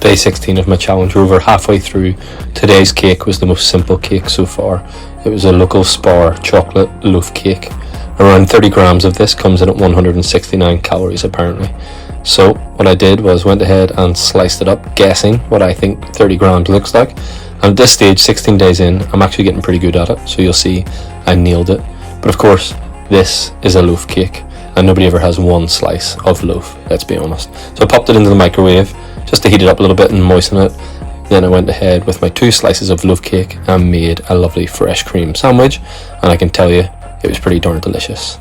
day 16 of my challenge. We're over halfway through. Today's cake was the most simple cake so far. It was a local Spar chocolate loaf cake. Around 30 grams of this comes in at 169 calories apparently. So what I did was went ahead and sliced it up, guessing what I think 30 grams looks like. And at this stage, 16 days in, I'm actually getting pretty good at it. So you'll see I nailed it. But of course, this is a loaf cake, and nobody ever has one slice of loaf, let's be honest. So I popped it into the microwave just to heat it up a little bit and moisten it. Then I went ahead with my 2 slices of loaf cake and made a lovely fresh cream sandwich, and I can tell you it was pretty darn delicious.